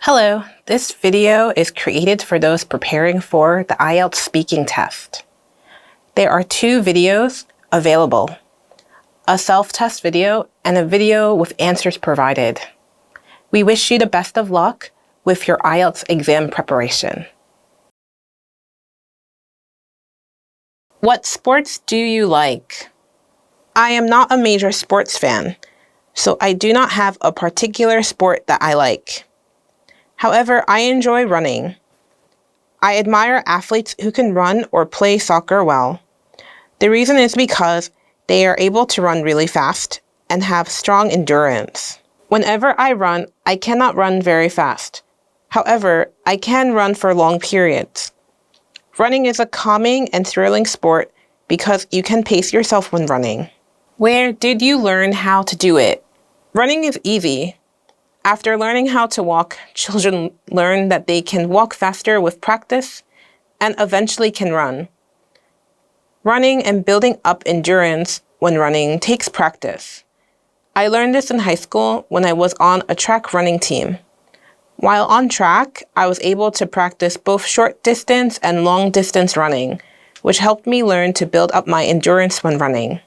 Hello, this video is created for those preparing for the IELTS speaking test. There are two videos available, a self-test video and a video with answers provided. We wish you the best of luck with your IELTS exam preparation. What sports do you like? I am not a major sports fan, so I do not have a particular sport that I like. However, I enjoy running. I admire athletes who can run or play soccer well. The reason is because they are able to run really fast and have strong endurance. Whenever I run, I cannot run very fast. However, I can run for long periods. Running is a calming and thrilling sport because you can pace yourself when running. Where did you learn how to do it? Running is easy. After learning how to walk, children learn that they can walk faster with practice and eventually can run. Running and building up endurance when running takes practice. I learned this in high school when I was on a track running team. While on track, I was able to practice both short distance and long distance running, which helped me learn to build up my endurance when running.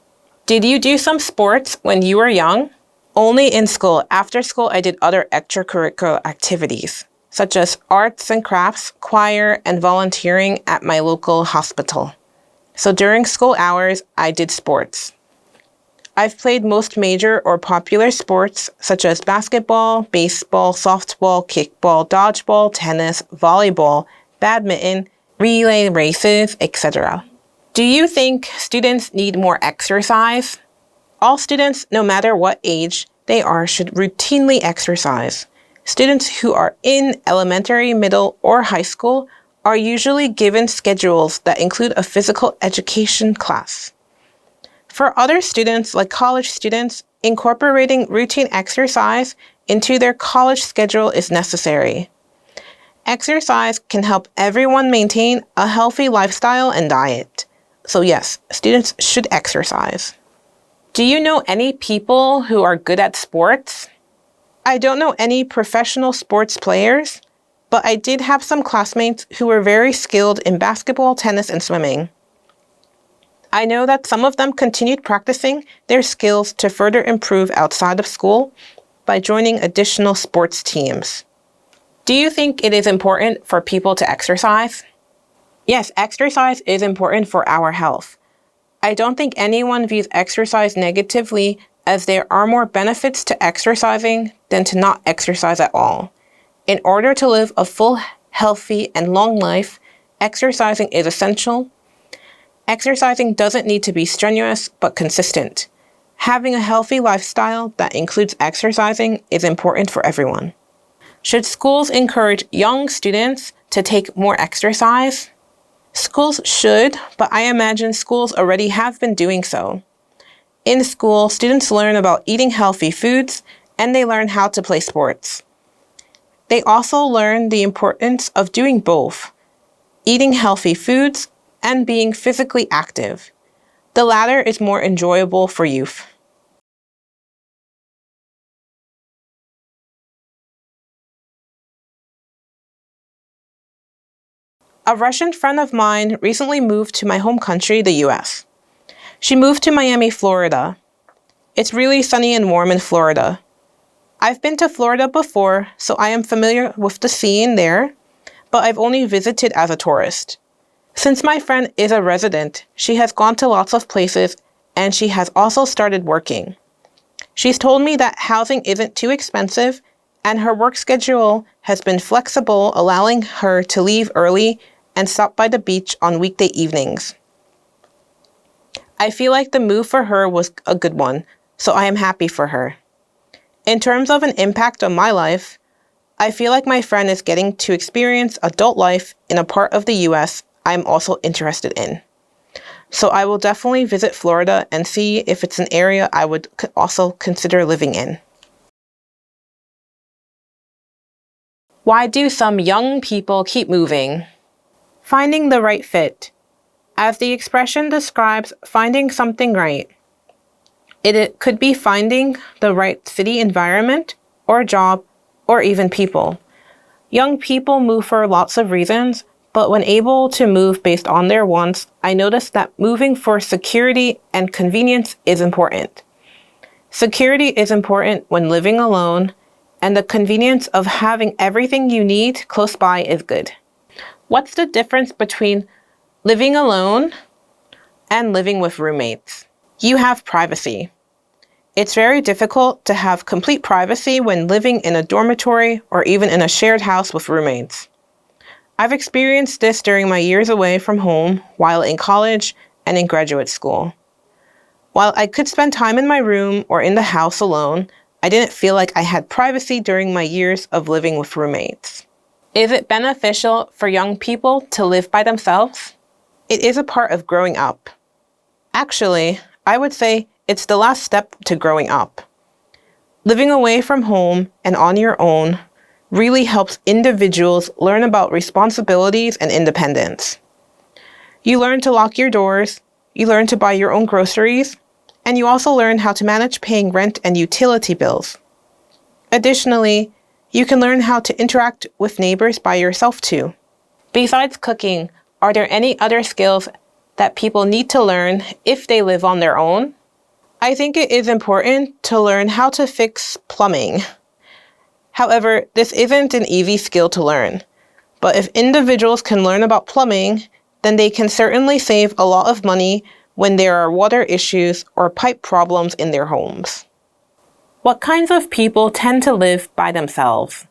Did you do some sports when you were young? Only in school. After school, I did other extracurricular activities, such as arts and crafts, choir, and volunteering at my local hospital. So during school hours, I did sports. I've played most major or popular sports, such as basketball, baseball, softball, kickball, dodgeball, tennis, volleyball, badminton, relay races, etc. Do you think students need more exercise? All students, no matter what age they are, should routinely exercise. Students who are in elementary, middle, or high school are usually given schedules that include a physical education class. For other students, like college students, incorporating routine exercise into their college schedule is necessary. Exercise can help everyone maintain a healthy lifestyle and diet. So yes, students should exercise. Do you know any people who are good at sports? I don't know any professional sports players, but I did have some classmates who were very skilled in basketball, tennis, and swimming. I know that some of them continued practicing their skills to further improve outside of school by joining additional sports teams. Do you think it is important for people to exercise? Yes, exercise is important for our health. I don't think anyone views exercise negatively, as there are more benefits to exercising than to not exercise at all. In order to live a full, healthy, and long life, exercising is essential. Exercising doesn't need to be strenuous, but consistent. Having a healthy lifestyle that includes exercising is important for everyone. Should schools encourage young students to take more exercise? Schools should, but I imagine schools already have been doing so. In school, students learn about eating healthy foods, and they learn how to play sports. They also learn the importance of doing both, eating healthy foods and being physically active. The latter is more enjoyable for youth. A Russian friend of mine recently moved to my home country, the US. She moved to Miami, Florida. It's really sunny and warm in Florida. I've been to Florida before, so I am familiar with the scene there, but I've only visited as a tourist. Since my friend is a resident, she has gone to lots of places, and she has also started working. She's told me that housing isn't too expensive, and her work schedule has been flexible, allowing her to leave early and stop by the beach on weekday evenings. I feel like the move for her was a good one, so I am happy for her. In terms of an impact on my life, I feel like my friend is getting to experience adult life in a part of the US I'm also interested in. So I will definitely visit Florida and see if it's an area I would also consider living in. Why do some young people keep moving? Finding the right fit. As the expression describes, finding something right. It could be finding the right city environment, or job, or even people. Young people move for lots of reasons, but when able to move based on their wants, I noticed that moving for security and convenience is important. Security is important when living alone, and the convenience of having everything you need close by is good. What's the difference between living alone and living with roommates? You have privacy. It's very difficult to have complete privacy when living in a dormitory or even in a shared house with roommates. I've experienced this during my years away from home while in college and in graduate school. While I could spend time in my room or in the house alone, I didn't feel like I had privacy during my years of living with roommates. Is it beneficial for young people to live by themselves? It is a part of growing up. Actually, I would say it's the last step to growing up. Living away from home and on your own really helps individuals learn about responsibilities and independence. You learn to lock your doors, you learn to buy your own groceries, and you also learn how to manage paying rent and utility bills. Additionally, you can learn how to interact with neighbors by yourself too. Besides cooking, are there any other skills that people need to learn if they live on their own? I think it is important to learn how to fix plumbing. However, this isn't an easy skill to learn. But if individuals can learn about plumbing, then they can certainly save a lot of money when there are water issues or pipe problems in their homes. What kinds of people tend to live by themselves?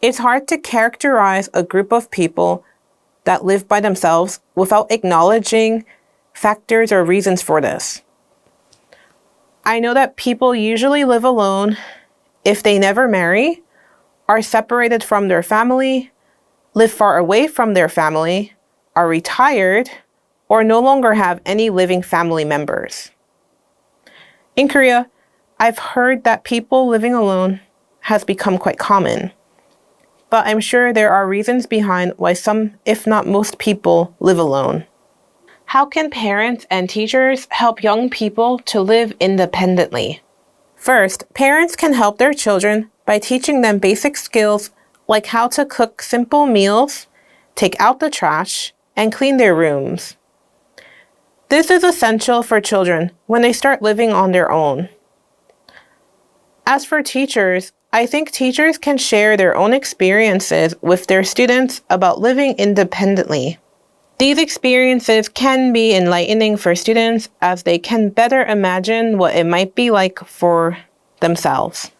It's hard to characterize a group of people that live by themselves without acknowledging factors or reasons for this. I know that people usually live alone if they never marry, are separated from their family, live far away from their family, are retired, or no longer have any living family members. In Korea, I've heard that people living alone has become quite common, but I'm sure there are reasons behind why some, if not most people, live alone. How can parents and teachers help young people to live independently? First, parents can help their children by teaching them basic skills like how to cook simple meals, take out the trash, and clean their rooms. This is essential for children when they start living on their own. As for teachers, I think teachers can share their own experiences with their students about living independently. These experiences can be enlightening for students as they can better imagine what it might be like for themselves.